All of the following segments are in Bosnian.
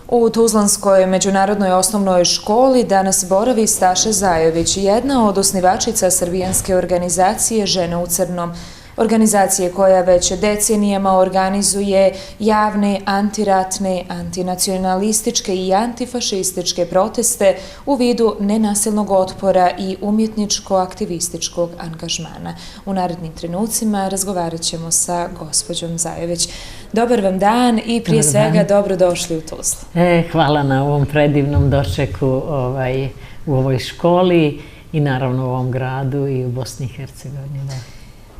U Tuzlanskoj međunarodnoj osnovnoj školi danas boravi Staša Zajović, jedna od osnivačica srbijanske organizacije Žene u crnom. Organizacije koja već decenijama organizuje javne, antiratne, antinacionalističke i antifašističke proteste u vidu nenasilnog otpora i umjetničko-aktivističkog angažmana. U narednim trenucima razgovarat ćemo sa gospođom Zajović. Dobar vam dan i prije svega dobrodošli u Tuzlu. Hvala na ovom predivnom dočeku u ovoj školi i naravno u ovom gradu i u Bosni i Hercegovini.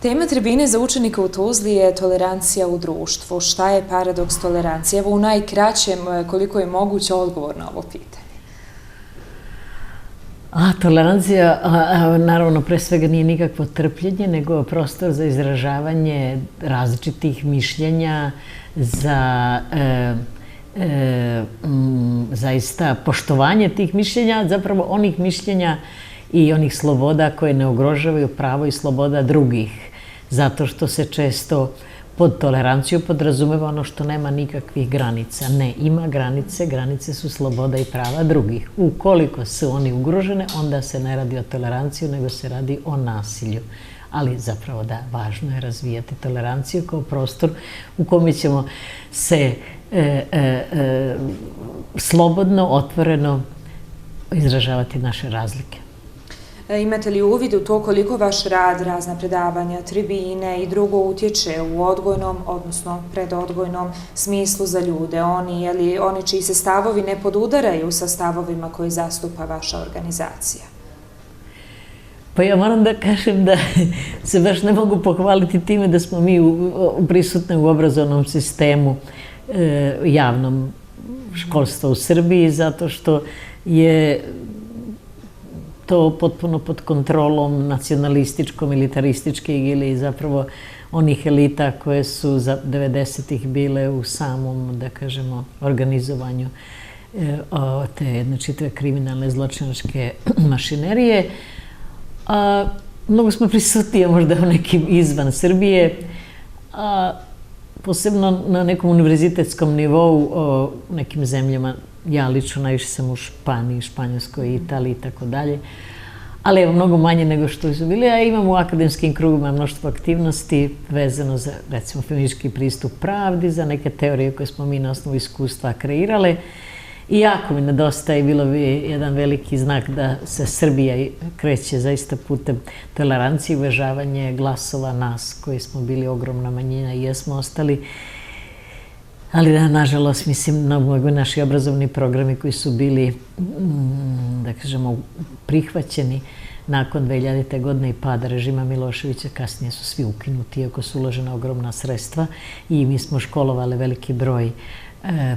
Tema tribine za učenike u Tuzli je tolerancija u društvu. Šta je paradoks tolerancije? Evo u najkraćem, koliko je moguće, odgovor na ovo pitanje. Tolerancija, naravno, pre svega nije nikakvo trpljenje, nego prostor za izražavanje različitih mišljenja, za zaista poštovanje tih mišljenja, zapravo onih mišljenja i onih sloboda koje ne ugrožavaju pravo i sloboda drugih. Zato što se često pod toleranciju podrazumeva ono što nema nikakvih granica. Ne, ima granice, granice su sloboda i prava drugih. Ukoliko su oni ugrožene, onda se ne radi o toleranciju, nego se radi o nasilju. Ali zapravo da, važno je razvijati toleranciju kao prostor u kome ćemo se slobodno, otvoreno izražavati naše razlike. Imate li uvid u to koliko vaš rad, razna predavanja, tribine i drugo utječe u odgojnom, odnosno predodgojnom smislu za ljude? Oni čiji se stavovi ne podudaraju sa stavovima koji zastupa vaša organizacija? Pa ja moram da kažem da se baš ne mogu pohvaliti time da smo mi prisutni u obrazovnom sistemu javnom školstva u Srbiji, zato što je to potpuno pod kontrolom nacionalističko, militarističke ili zapravo onih elita koje su za 90-ih bile u samom, da kažemo, organizovanju te jedne čitave kriminalne zločinačke mašinerije. Mnogo smo prisutnije možda u nekim izvan Srbije, posebno na nekom univerzitetskom nivou u nekim zemljama. Ja lično najviše sam u Španiji, Španjolskoj, Italiji i tako dalje. Ali evo, mnogo manje nego što su bili. Ja imam u akademskim krugovima mnoštvo aktivnosti vezano za, recimo, feministički pristup pravdi, za neke teorije koje smo mi na osnovu iskustva kreirale. I jako mi nedostaje, bilo bi jedan veliki znak da se Srbija kreće zaista putem tolerancije i uvažavanja glasova nas, koji smo bili ogromna manjina i jesmo ostali. Ali da, nažalost, mislim, mnogo naši obrazovni programi koji su bili, da kažemo, prihvaćeni nakon 2000. godine i pada režima Miloševića, kasnije su svi ukinuti, iako su uložena ogromna sredstva i mi smo školovali veliki broj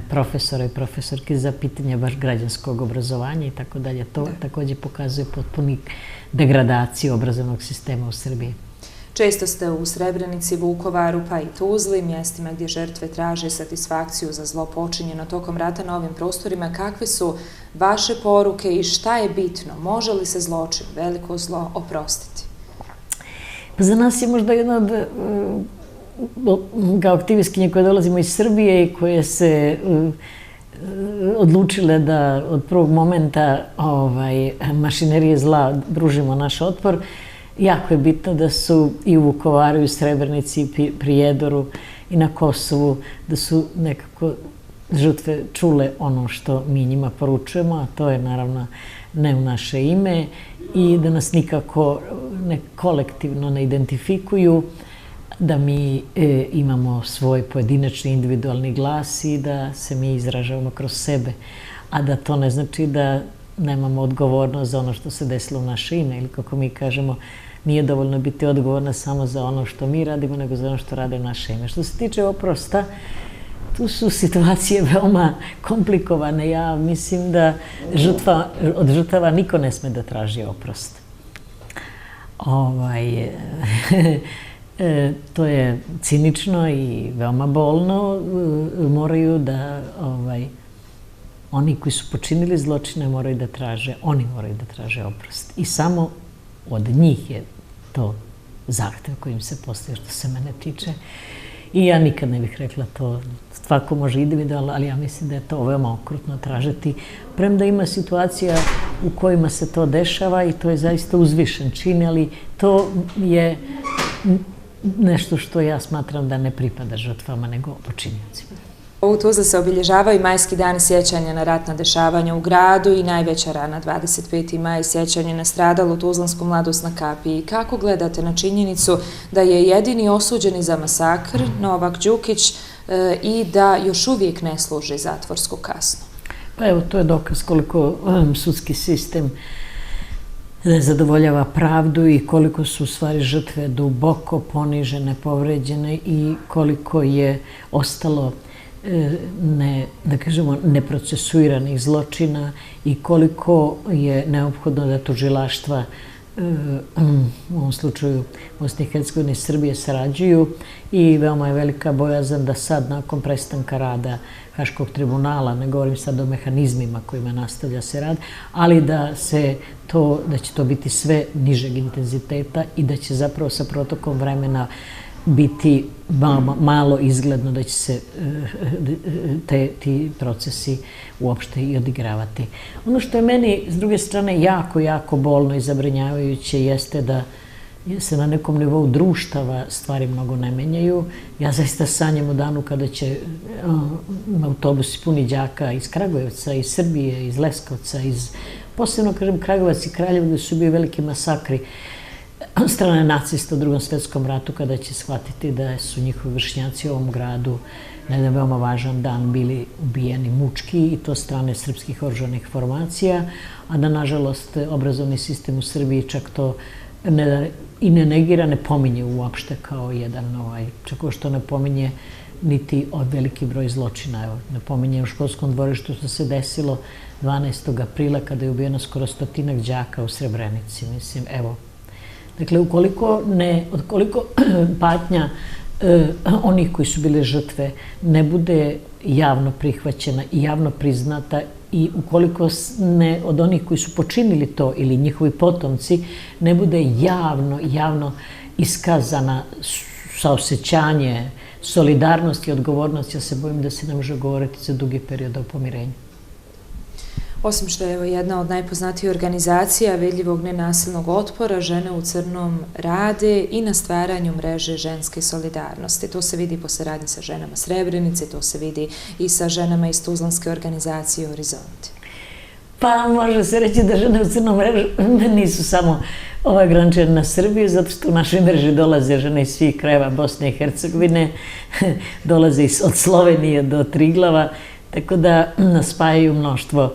profesora i profesorki za pitanje baš građanskog obrazovanja i tako dalje. To također pokazuje potpuni degradaciju obrazovnog sistema u Srbiji. Često ste u Srebrenici, Vukovaru pa i Tuzli, mjestima gdje žrtve traže satisfakciju za zlo počinjeno tokom rata na ovim prostorima. Kakve su vaše poruke i šta je bitno? Može li se zločin, veliko zlo, oprostiti? Za nas je možda jedna od, kao aktivistkinje koje dolazimo iz Srbije i koje se odlučile da od prvog momenta mašinerije zla družimo naš otpor. Jako je bitno da su i u Vukovaru, i u Srebrenici, i Prijedoru, i na Kosovu, da su nekako žrtve čule ono što mi njima poručujemo, a to je naravno ne u naše ime i da nas nikako kolektivno ne identifikuju, da mi imamo svoj pojedinačni individualni glas i da se mi izražavamo kroz sebe, a da to ne znači da nemamo odgovornost za ono što se desilo u naše ime ili kako mi kažemo, nije dovoljno biti odgovorna samo za ono što mi radimo, nego za ono što rade naše ime. Što se tiče oprosta, tu su situacije veoma komplikovane. Ja mislim da od žrtava niko ne sme da traži oprost. To je cinično i veoma bolno. Moraju da oni koji su počinili zločine moraju da traže oprost. I samo od njih je to zahtev kojim se postoji što se mene tiče. I ja nikad ne bih rekla to, svako može individualno, ali ja mislim da je to veoma okrutno tražiti. Premda ima situacija u kojima se to dešava i to je zaista uzvišen čin, ali to je nešto što ja smatram da ne pripada žrtvama, nego počinjacima. U Tuzli se obilježavaju majski dani sjećanja na ratna dešavanja u gradu i najveća rana 25. maj sjećanje na stradalu tuzlansku mladost na Kapiji. Kako gledate na činjenicu da je jedini osuđeni za masakr Novak Đukić i da još uvijek ne služi zatvorsku kaznu? Pa evo, to je dokaz koliko sudski sistem ne zadovoljava pravdu i koliko su u stvari žrtve duboko ponižene, povređene i koliko je ostalo da kažemo, neprocesuiranih zločina i koliko je neophodno da tužilaštva u ovom slučaju Bosne i Hercegovine i Srbije sarađuju i veoma je velika bojazan da sad nakon prestanka rada Haškog tribunala, ne govorim sad o mehanizmima kojima nastavlja se rad, ali da će to biti sve nižeg intenziteta i da će zapravo sa protokom vremena biti malo izgledno da će se ti procesi uopšte i odigravati. Ono što je meni, s druge strane, jako, jako bolno i zabrinjavajuće jeste da se na nekom nivou društava stvari mnogo ne menjaju. Ja zaista sanjam o danu kada će autobusi puni đaka iz Kragujevca, iz Srbije, iz Leskovca, posebno, kažem, Kragujevac i Kraljevo, gde su bili veliki masakri strane nacista u Drugom svjetskom ratu, kada će shvatiti da su njihovi vršnjaci u ovom gradu na jedan veoma važan dan bili ubijeni mučki i to strane srpskih oružanih formacija, a da, nažalost, obrazovni sistem u Srbiji čak to i ne negira, ne pominje uopšte kao jedan, čak što ne pominje niti od veliki broj zločina. Evo, ne pominje u školskom dvorištu što se desilo 12. aprila kada je ubijeno skoro 100 đaka u Srebrenici. Mislim, evo, dakle, ukoliko patnja onih koji su bile žrtve ne bude javno prihvaćena i javno priznata i ukoliko od onih koji su počinili to ili njihovi potomci ne bude javno iskazana saosećanje, solidarnost i odgovornost, ja se bojim da se ne može govoriti za dugi period o pomirenju. Osim što je jedna od najpoznatijih organizacija vidljivog nenasilnog otpora, Žene u crnom rade i na stvaranju mreže ženske solidarnosti. To se vidi po saradnji sa ženama Srebrenice, to se vidi i sa ženama iz tuzlanske organizacije Horizonti. Pa može se reći da Žene u crnom mrežu nisu samo ograničene na Srbiju, zato što u našoj mreži dolaze žene iz svih krajeva Bosne i Hercegovine, dolaze od Slovenije do Triglava, tako da nas spajaju mnoštvo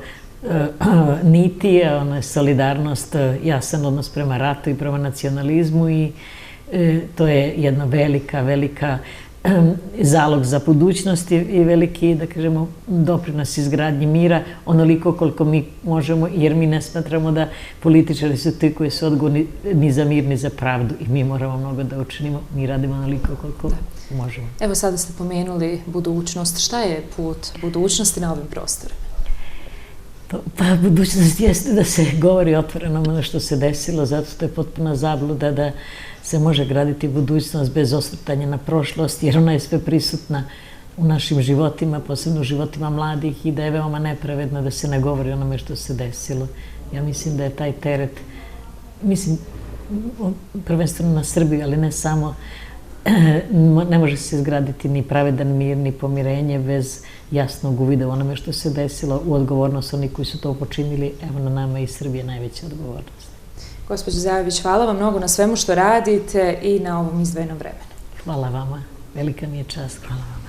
niti, solidarnost, jasan odnos prema ratu i prema nacionalizmu i to je jedna velika zalog za budućnost i veliki, da kažemo, doprinos izgradnji mira, onoliko koliko mi možemo, jer mi ne smatramo da političari su ti koji su odgovorni ni za mir, ni za pravdu i mi moramo mnogo da učinimo, mi radimo onoliko koliko možemo. Evo, sada ste pomenuli budućnost. Šta je put budućnosti na ovim prostorima? Pa budućnost jeste da se govori otvoreno ono što se desilo, zato što je potpuna zabluda da se može graditi budućnost bez osvrtanja na prošlost, jer ona je sve prisutna u našim životima, posebno u životima mladih i da je veoma nepravedno da se ne govori onome što se desilo. Ja mislim da je taj teret, mislim, prvenstveno na Srbiju, ali ne samo, ne može se izgraditi ni pravedan mir, ni pomirenje bez jasnog uvida u onome što se desilo, u odgovornost onih koji su to počinili. Evo, na nama i Srbije najveća odgovornost. Gospođo Zajović, hvala vam mnogo na svemu što radite i na ovom izdvojenom vremenu. Hvala vama. Velika mi je čast. Hvala vam.